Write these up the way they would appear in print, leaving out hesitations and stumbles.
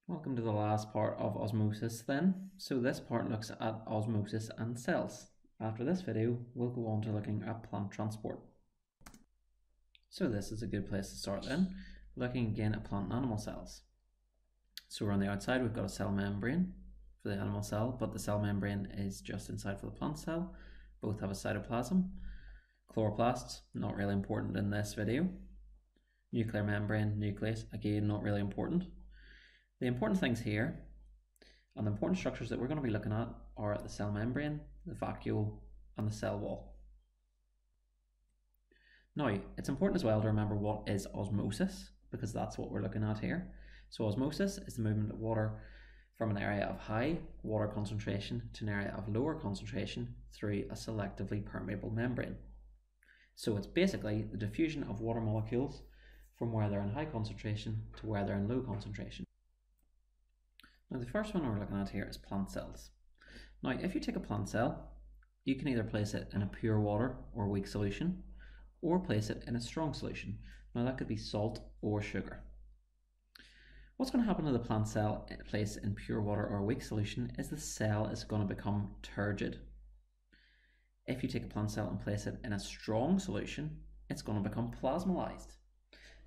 Welcome to the last part of osmosis then. So this part looks at osmosis and cells. After this video, we'll go on to looking at plant transport. So this is a good place to start then, looking again at plant and animal cells. So we're on the outside, we've got a cell membrane for the animal cell, but the cell membrane is just inside for the plant cell. Both have a cytoplasm. Chloroplasts, not really important in this video. Nuclear membrane, nucleus, again not really important. The important things here, and the important structures that we're going to be looking at, are the cell membrane, the vacuole, and the cell wall. Now, it's important as well to remember what is osmosis, because that's what we're looking at here. So osmosis is the movement of water from an area of high water concentration to an area of lower concentration through a selectively permeable membrane. So it's basically the diffusion of water molecules from where they're in high concentration to where they're in low concentration. Now the first one we're looking at here is plant cells. Now if you take a plant cell, you can either place it in a pure water or weak solution, or place it in a strong solution. Now that could be salt or sugar. What's going to happen to the plant cell placed in pure water or weak solution is the cell is going to become turgid. If you take a plant cell and place it in a strong solution, it's going to become plasmolysed.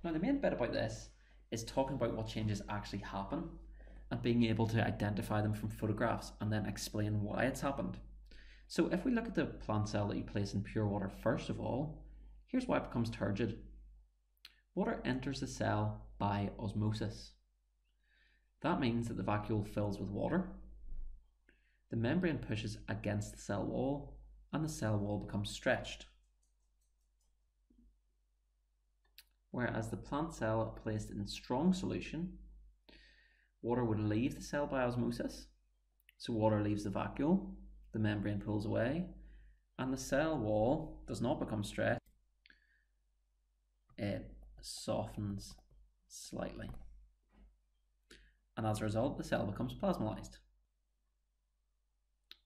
Now the main bit about this is talking about what changes actually happen and being able to identify them from photographs and then explain why it's happened. So if we look at the plant cell that you place in pure water, first of all, here's why it becomes turgid. Water enters the cell by osmosis. That means that the vacuole fills with water, the membrane pushes against the cell wall, and the cell wall becomes stretched. Whereas the plant cell placed in strong solution, water would leave the cell by osmosis. So water leaves the vacuole, the membrane pulls away, and the cell wall does not become stretched. It softens slightly. And as a result, the cell becomes plasmolysed.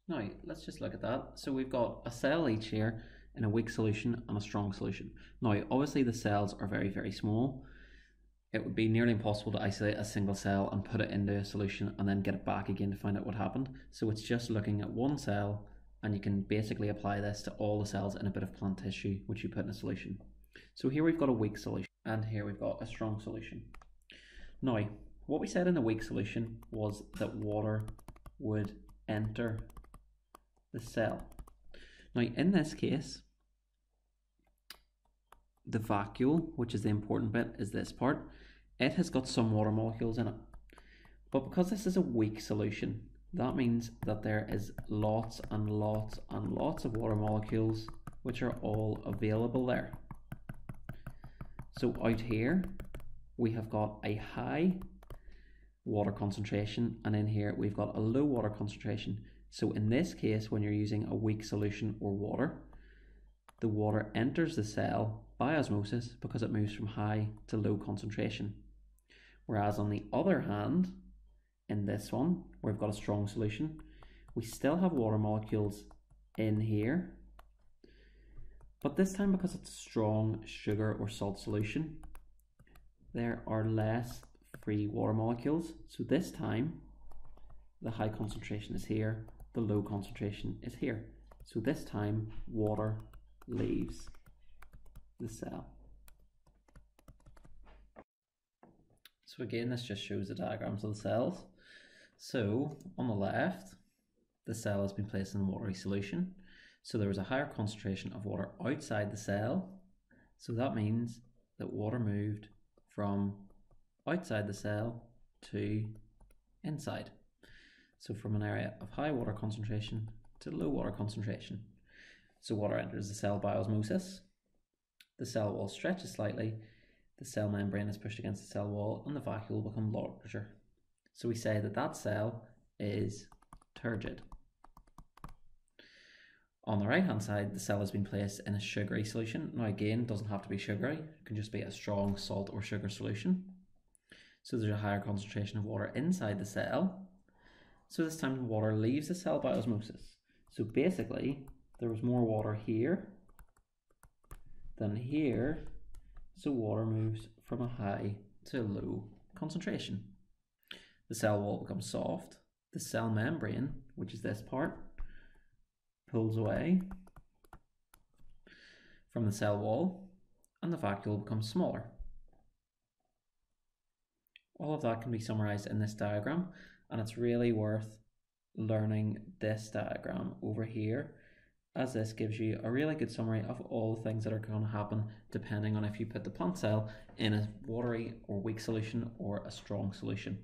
Now, let's just look at that. So we've got a cell each here in a weak solution and a strong solution. Now, obviously the cells are very, very small. It would be nearly impossible to isolate a single cell and put it into a solution and then get it back again to find out what happened. So it's just looking at one cell, and you can basically apply this to all the cells in a bit of plant tissue which you put in a solution. So here we've got a weak solution and here we've got a strong solution. Now, what we said in the weak solution was that water would enter the cell. Now in this case, the vacuole, which is the important bit, is this part. It has got some water molecules in it. But because this is a weak solution, that means that there is lots and lots and lots of water molecules which are all available there. So out here, we have got a high water concentration, and in here we've got a low water concentration. So in this case, when you're using a weak solution or water, the water enters the cell by osmosis because it moves from high to low concentration. Whereas on the other hand, in this one, where we've got a strong solution, we still have water molecules in here, but this time because it's a strong sugar or salt solution, there are less free water molecules. So this time, the high concentration is here, the low concentration is here. So this time, water leaves the cell. So again, this just shows the diagrams of the cells. So on the left, the cell has been placed in a watery solution. So there was a higher concentration of water outside the cell. So that means that water moved from outside the cell to inside. So from an area of high water concentration to low water concentration. So water enters the cell by osmosis. The cell wall stretches slightly, the cell membrane is pushed against the cell wall, and the vacuole will become larger. So we say that that cell is turgid. On the right hand side, the cell has been placed in a sugary solution. Now again, it doesn't have to be sugary, it can just be a strong salt or sugar solution. So there's a higher concentration of water inside the cell. So this time the water leaves the cell by osmosis. So basically, there was more water here than here, so water moves from a high to a low concentration. the cell wall becomes soft, the cell membrane, which is this part, pulls away from the cell wall, and the vacuole becomes smaller. All of that can be summarized in this diagram, and it's really worth learning this diagram over here, as this gives you a really good summary of all the things that are going to happen depending on if you put the plant cell in a watery or weak solution or a strong solution.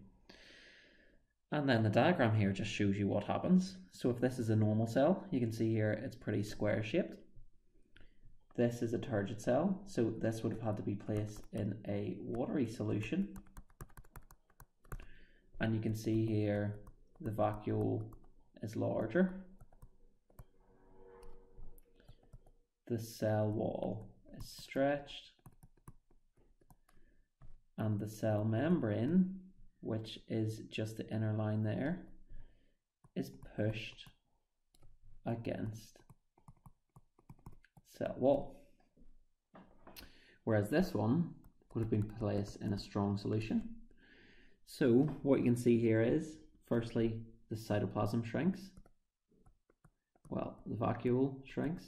And then the diagram here just shows you what happens. So if this is a normal cell, you can see here it's pretty square shaped. This is a turgid cell, so this would have had to be placed in a watery solution. And you can see here the vacuole is larger. The cell wall is stretched, and the cell membrane, which is just the inner line there, is pushed against cell wall. Whereas this one would have been placed in a strong solution. So what you can see here is, firstly, the cytoplasm shrinks. Well, the vacuole shrinks.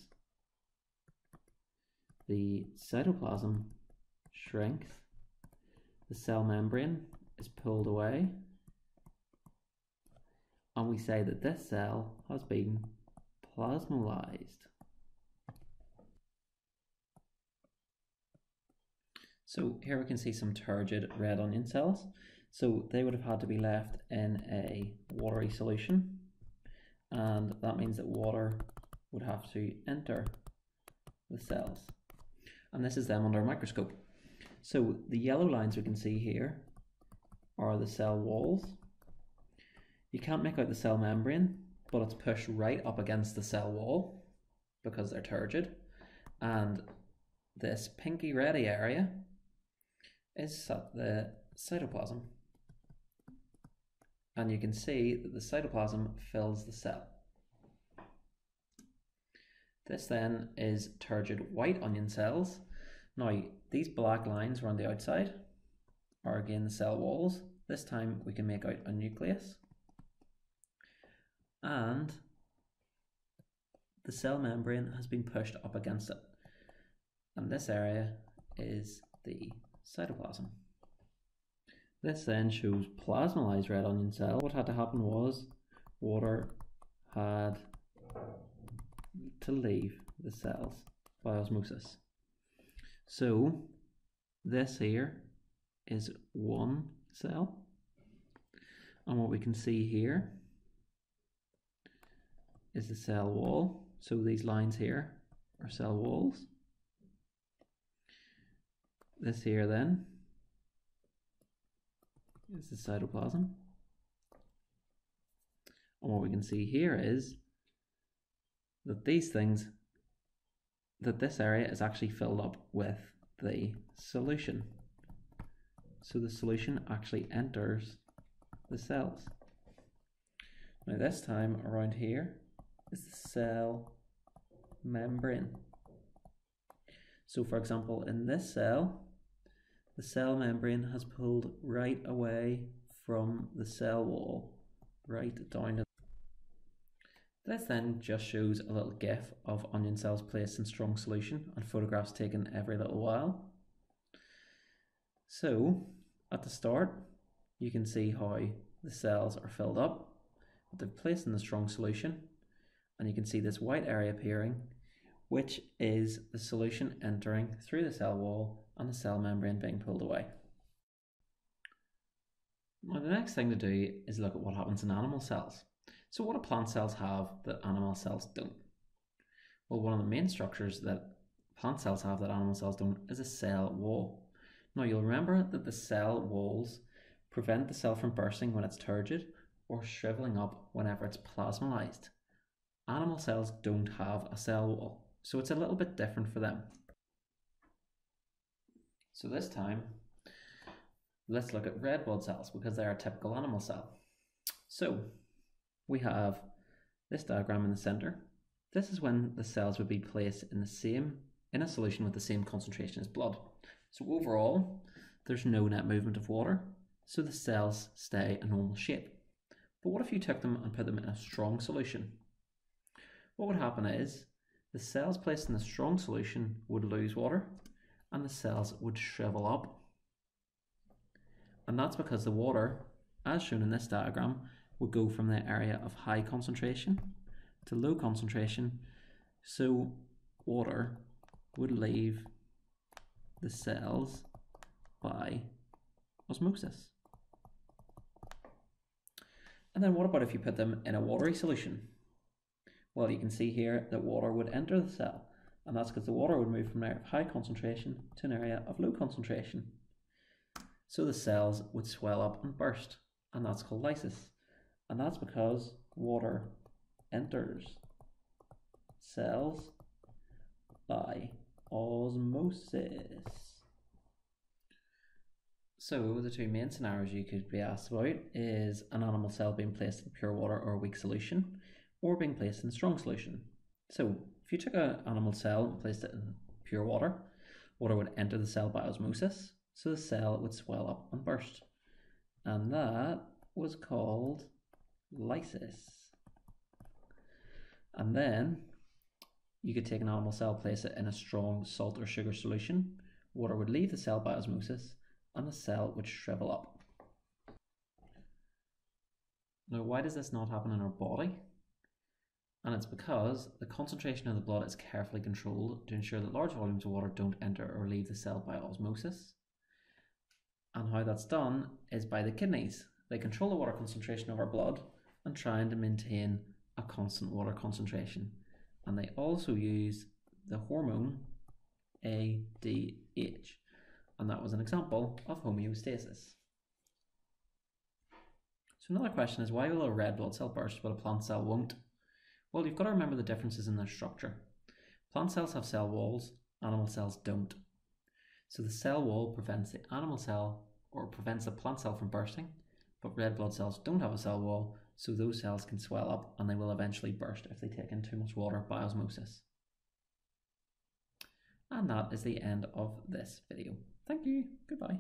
The cytoplasm shrinks. The cell membrane is pulled away. And we say that this cell has been plasmolysed. So here we can see some turgid red onion cells. So they would have had to be left in a watery solution, and that means that water would have to enter the cells. And this is them under a microscope. So the yellow lines we can see here are the cell walls. You can't make out the cell membrane, but it's pushed right up against the cell wall because they're turgid. And this pinky reddy area is the cytoplasm. And you can see that the cytoplasm fills the cell. This then is turgid white onion cells. Now, these black lines around the outside are again the cell walls. This time we can make out a nucleus. And the cell membrane has been pushed up against it. And this area is the cytoplasm. This then shows plasmolysed red onion cell. What had to happen was water had to leave the cells by osmosis. So this here is one cell, and what we can see here is the cell wall. So these lines here are cell walls. This here then is the cytoplasm. And what we can see here is that this area is actually filled up with the solution. So the solution actually enters the cells. Now this time around here is the cell membrane. So for example, in this cell, the cell membrane has pulled right away from the cell wall, right down to. This then just shows a little GIF of onion cells placed in strong solution and photographs taken every little while. So at the start, you can see how the cells are filled up, but they're placed in the strong solution, and you can see this white area appearing, which is the solution entering through the cell wall and the cell membrane being pulled away. Now the next thing to do is look at what happens in animal cells. So what do plant cells have that animal cells don't? Well, one of the main structures that plant cells have that animal cells don't is a cell wall. Now you'll remember that the cell walls prevent the cell from bursting when it's turgid or shriveling up whenever it's plasmolysed. Animal cells don't have a cell wall, so it's a little bit different for them. So this time, let's look at red blood cells because they're a typical animal cell. So we have this diagram in the center. This is when the cells would be placed in a solution with the same concentration as blood. So overall, there's no net movement of water. so the cells stay a normal shape. But what if you took them and put them in a strong solution? What would happen is the cells placed in the strong solution would lose water and the cells would shrivel up. And that's because the water, as shown in this diagram, would go from the area of high concentration to low concentration, so water would leave the cells by osmosis. And then what about if you put them in a watery solution? Well, you can see here that water would enter the cell, and that's because the water would move from an area of high concentration to an area of low concentration. So the cells would swell up and burst, and that's called lysis. And that's because water enters cells by osmosis. So the two main scenarios you could be asked about is an animal cell being placed in pure water or a weak solution, or being placed in strong solution. So if you took an animal cell and placed it in pure water, water would enter the cell by osmosis, so the cell would swell up and burst. And that was called lysis. And then you could take an animal cell, place it in a strong salt or sugar solution, water would leave the cell by osmosis, and the cell would shrivel up. Now, why does this not happen in our body? And it's because the concentration of the blood is carefully controlled to ensure that large volumes of water don't enter or leave the cell by osmosis. And how that's done is by the kidneys. They control the water concentration of our blood and trying to maintain a constant water concentration. And they also use the hormone ADH. And that was an example of homeostasis. So another question is, why will a red blood cell burst but a plant cell won't? Well, you've got to remember the differences in their structure. Plant cells have cell walls, animal cells don't. So the cell wall prevents the animal cell or prevents the plant cell from bursting, but red blood cells don't have a cell wall, so those cells can swell up and they will eventually burst if they take in too much water by osmosis. And that is the end of this video. Thank you. Goodbye.